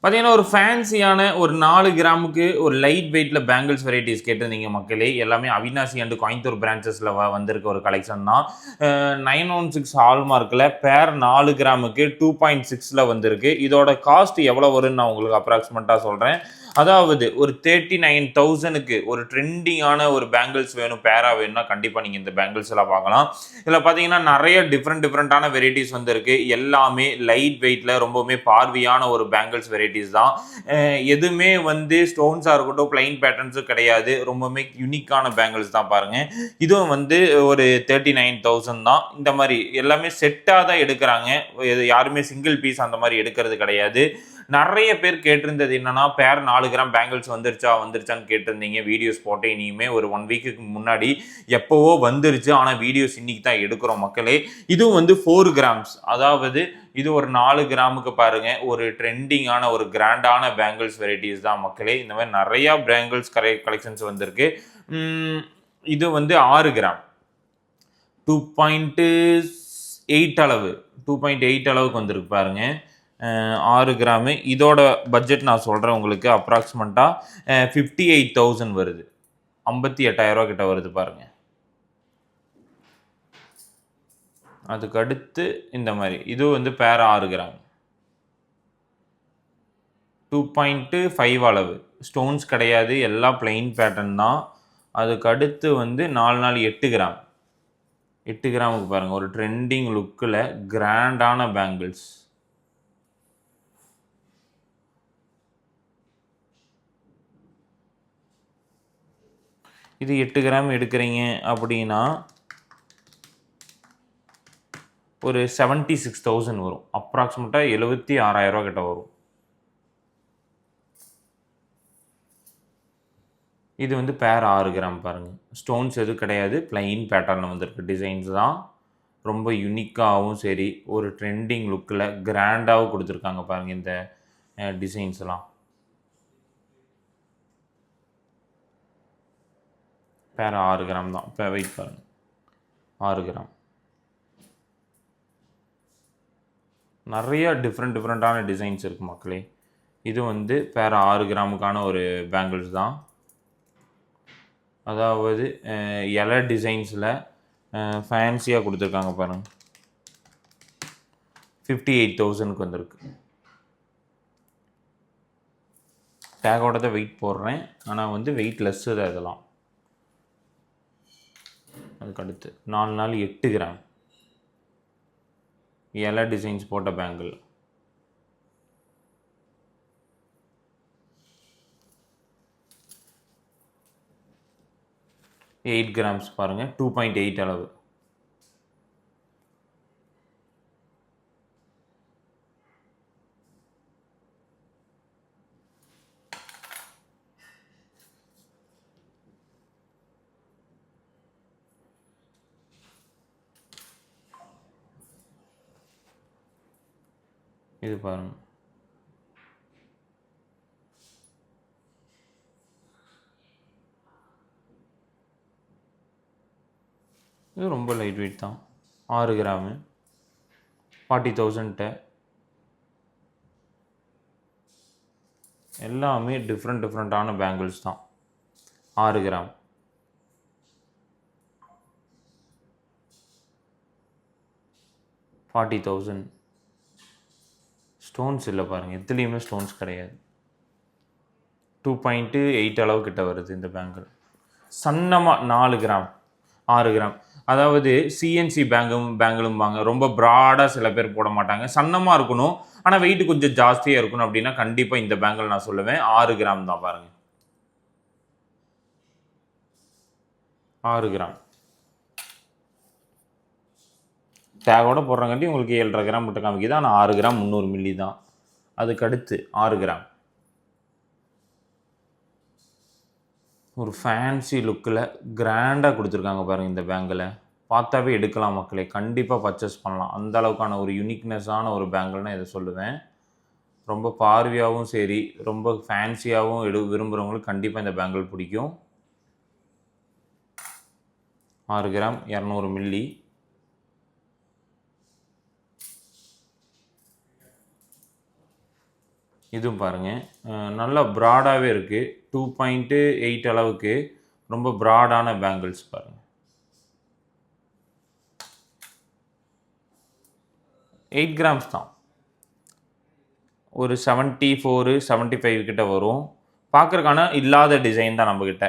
பார்த்தீங்கன்னா, ஒரு ஃபேன்சியான ஒரு 4 கிராமுக்கு ஒரு லைட் வெயிட்ல பேங்கிள்ஸ் வெரைட்டீஸ் கேட்டிருந்தீங்க மக்களே. எல்லாமே அவினாசி அண்ட் கோயம்புத்தூர் பிரான்ச்சஸ்ல வந்திருக்க ஒரு கலெக்ஷன் தான். 916 ஹால்மார்க்ல பேர் 4 கிராமுக்கு 2.6ல வந்திருக்கு. இதோட காஸ்ட் எவ்வளோ வரும்னு நான் உங்களுக்கு அப்ராக்ஸிமேட்டா சொல்றேன். அதாவது ஒரு 39,000க்கு ஒரு ட்ரெண்டிங்கான ஒரு பேங்கிள்ஸ் வேணும், பேரா வேணும்னா கண்டிப்பா நீங்க இந்த பேங்கிள்ஸ் எல்லாம் பார்க்கலாம். இதில பார்த்தீங்கன்னா, நெறைய டிஃபரெண்டான வெரைட்டீஸ் வந்திருக்கு. எல்லாமே லைட் வெயிட்ல ரொம்பவுமே பார்வையான ஒரு பேங்கிள்ஸ் வெரைட்டீஸ் தான். எதுவுமே வந்து ஸ்டோன்ஸா இருக்கட்டும், பிளைன் பேட்டர்ன்ஸும் கிடையாது. ரொம்பவுமே யூனிக்கான பேங்கிள்ஸ் தான் பாருங்க. இதுவும் வந்து ஒரு 39,000 தான். இந்த மாரி எல்லாமே செட்டா தான் எடுக்குறாங்க. யாருமே சிங்கிள் பீஸ் அந்த மாரி எடுக்கிறது கிடையாது. நெறைய பேர் கேட்டிருந்தது என்னன்னா, பேர் 4 கிராம் பேங்கிள்ஸ் வந்துருச்சான்னு கேட்டிருந்தீங்க. வீடியோஸ் போட்டேன். இனிமே ஒரு 1 வீக்குக்கு முன்னாடி எப்பவோ வந்துருச்சு. ஆனா வீடியோஸ் இன்னைக்கு தான் எடுக்கிறோம் மக்களே. இதுவும் வந்து 4 கிராம்ஸ். அதாவது இது ஒரு 4 கிராமுக்கு பாருங்க. ஒரு ட்ரெண்டிங்கான ஒரு கிராண்டான பேங்கிள்ஸ் வெரைட்டீஸ் தான் மக்களே. இந்த மாதிரி நெறைய பேங்கிள்ஸ் கலெக்ஷன்ஸ் வந்திருக்கு. இது வந்து 6 கிராம் 2.8 அளவு 2.8 அளவுக்கு வந்திருக்கு பாருங்க. 6 கிராமு. இதோட பட்ஜெட் நான் சொல்றேன் உங்களுக்கு அப்ராக்ஸிமேட்டா 58,000 வருது. 58,000 கிட்ட வருது பாருங்க. அதுக்கு அடுத்து இந்த மாதிரி இது வந்து பேர் 6 கிராம் 2.5 அளவு. ஸ்டோன்ஸ் கிடையாது, எல்லாம் பிளைன் பேட்டர்ன் தான். அதுக்கு அடுத்து வந்து 4 நாள் 8 கிராம் 8 கிராமுக்கு பாருங்க. ஒரு ட்ரெண்டிங் லுக்கில் கிராண்டான பேங்கிள்ஸ். இது 8 கிராம் எடுக்கிறீங்க அப்படின்னா ஒரு 76,000 வரும். அப்ராக்சிமேட்டாக 76,000 கிட்ட வரும். இது வந்து பேர் 6 கிராம் பாருங்கள். ஸ்டோன்ஸ் எதுவும் கிடையாது, பிளைன் பேட்டர்னில் வந்திருக்கு டிசைன்ஸ் தான். ரொம்ப யூனிக்காகவும் சரி, ஒரு ட்ரெண்டிங் லுக்கில் கிராண்டாகவும் கொடுத்துருக்காங்க பாருங்கள் இந்த டிசைன்ஸ்லாம். பேர் 6 கிராம் தான். இப்போ வெயிட் பாருங்கள், 6 கிராம். நிறைய டிஃப்ரெண்ட்டான டிசைன்ஸ் இருக்குது மக்களே. இது வந்து பேர் 6 கிராமுக்கான ஒரு பேங்கிள்ஸ் தான். அதாவது இலை டிசைன்ஸில் ஃபேன்சியாக கொடுத்துருக்காங்க பாருங்கள். 58,000க்கு வந்திருக்கு. டேகோட தான் வெயிட் போடுறேன், ஆனால் வந்து வெயிட் லெஸ்ஸு தான் இதெல்லாம். அதுக்கடுத்து 4 நாள் 8 கிராம் இலை டிசைன்ஸ் போட்ட பேங்கிள். எயிட் கிராம்ஸ் பாருங்கள். 2.8 அளவு. இது பாருங்க, இது ரொம்ப லைட் வெயிட் தான். 6 கிராமு 40,000. எல்லாமே டிஃப்ரெண்ட்டான பேங்கிள்ஸ் தான். 6 கிராம் 40,000. ஸ்டோன்ஸ் இல்லை பாருங்கள், எதுலேயுமே ஸ்டோன்ஸ் கிடையாது. 2.8 அளவு கிட்ட வருது இந்த பேங்கிள். சன்னமாக 4 gram 6 gram. அதாவது சிஎன்சி பேங்கிளும் வாங்க, ரொம்ப ப்ராடாக சில பேர் போட மாட்டாங்க. சன்னமாக இருக்கணும், ஆனால் வெயிட் கொஞ்சம் ஜாஸ்தியாக இருக்கணும் அப்படின்னா கண்டிப்பாக இந்த பேங்கிள் நான் சொல்லுவேன். 6 கிராம் தான் பாருங்கள். 6 கிராம் டேகோட போடுறங்காட்டி உங்களுக்கு 7.5 கிராம் மட்டும் காமிக்குது. ஆனால் 6 கிராம் 300 மில்லி தான். அதுக்கடுத்து 6 கிராம் ஒரு ஃபேன்சி லுக்கில் கிராண்டாக கொடுத்துருக்காங்க பாருங்கள். இந்த பேங்கில் பார்த்தாவே எடுக்கலாம் மக்களே, கண்டிப்பாக பர்ச்சேஸ் பண்ணலாம். அந்த அளவுக்கான ஒரு யூனிக்னஸான ஒரு பேங்கிள்னால் இதை சொல்லுவேன். ரொம்ப பார்வையாகவும் சரி, ரொம்ப ஃபேன்சியாகவும் விரும்புகிறவங்களுக்கு கண்டிப்பாக இந்த பேங்கிள் பிடிக்கும். 6 கிராம் 200 மில்லி. இதுவும் பாருங்கள் நல்லா ப்ராடாகவே இருக்குது. 2.8 அளவுக்கு ரொம்ப ப்ராடான பேங்கிள்ஸ் பாருங்கள். 8 கிராம்ஸ் தான். ஒரு 74 75 கிட்ட வரும். பார்க்குறக்கான இல்லாத டிசைன் தான் நம்மக்கிட்ட.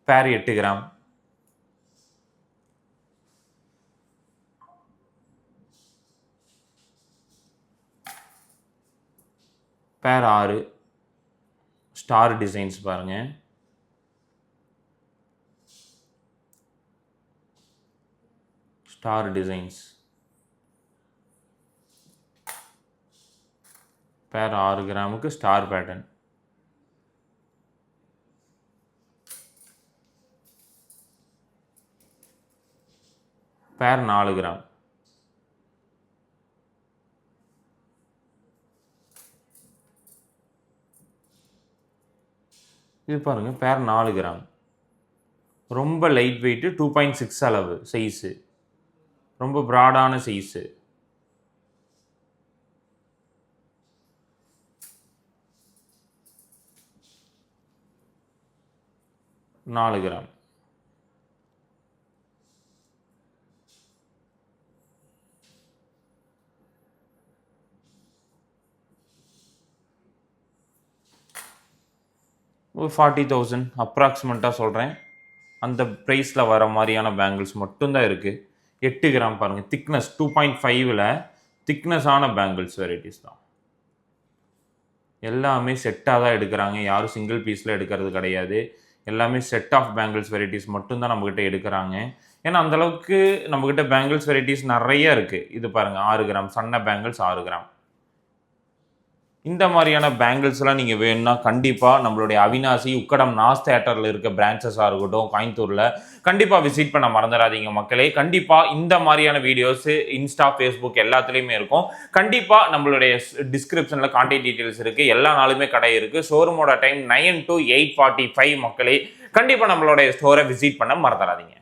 பேர் 8 கிராம். பேர் 6. ஸ்டார் டிசைன்ஸ் பாருங்கள். Star designs. பேர் 6 கிராமுக்கு ஸ்டார் பேட்டர்ன். பேர் 4 கிராம். இது பாருங்கள் பேர் 4 கிராம். ரொம்ப லைட் வெயிட்டு. 2.6 அளவு சைஸு. ரொம்ப ப்ராடான சைஸு. 4 கிராம். ஒரு 40,000 அப்ராக்சிமேட்டாக சொல்கிறேன். அந்த ப்ரைஸில் வர மாதிரியான பேங்கிள்ஸ் மட்டும்தான் இருக்குது. 8 கிராம் பாருங்கள். திக்னஸ் 2.5ல் திக்னஸான பேங்கிள்ஸ் வெரைட்டிஸ் தான். எல்லாமே செட்டாக தான் எடுக்கிறாங்க. யாரும் சிங்கிள் பீஸில் எடுக்கிறது கிடையாது. எல்லாமே செட் ஆஃப் பேங்கிள்ஸ் வெரைட்டிஸ் மட்டும்தான் நம்மக்கிட்ட எடுக்கிறாங்க. ஏன்னா அந்தளவுக்கு நம்மக்கிட்ட பேங்கிள்ஸ் வெரைட்டிஸ் நிறைய இருக்குது. இது பாருங்கள் 6 கிராம் சன்ன பேங்கிள்ஸ் 6 கிராம். இந்த மாதிரியான பேங்கிள்ஸ்லாம் நீங்கள் வேணும்னா கண்டிப்பாக நம்மளுடைய அவினாசி உக்கடம் நாஸ் தேட்டரில் இருக்க பிரான்ச்சஸாக இருக்கட்டும் கோயம்புத்தூரில் கண்டிப்பாக விசிட் பண்ண மறந்துடாதீங்க மக்களே. கண்டிப்பாக இந்த மாதிரியான வீடியோஸு இன்ஸ்டா ஃபேஸ்புக் எல்லாத்துலேயுமே இருக்கும். கண்டிப்பாக நம்மளுடைய டிஸ்கிரிப்ஷனில் கான்டாக்ட் டீட்டெயில்ஸ் இருக்குது. எல்லா நாளுமே கடை இருக்குது. ஷோரூமோட டைம் 9 to 8:45 மக்களே. கண்டிப்பாக நம்மளுடைய ஸ்டோரை விசிட் பண்ண மறந்துடாதீங்க.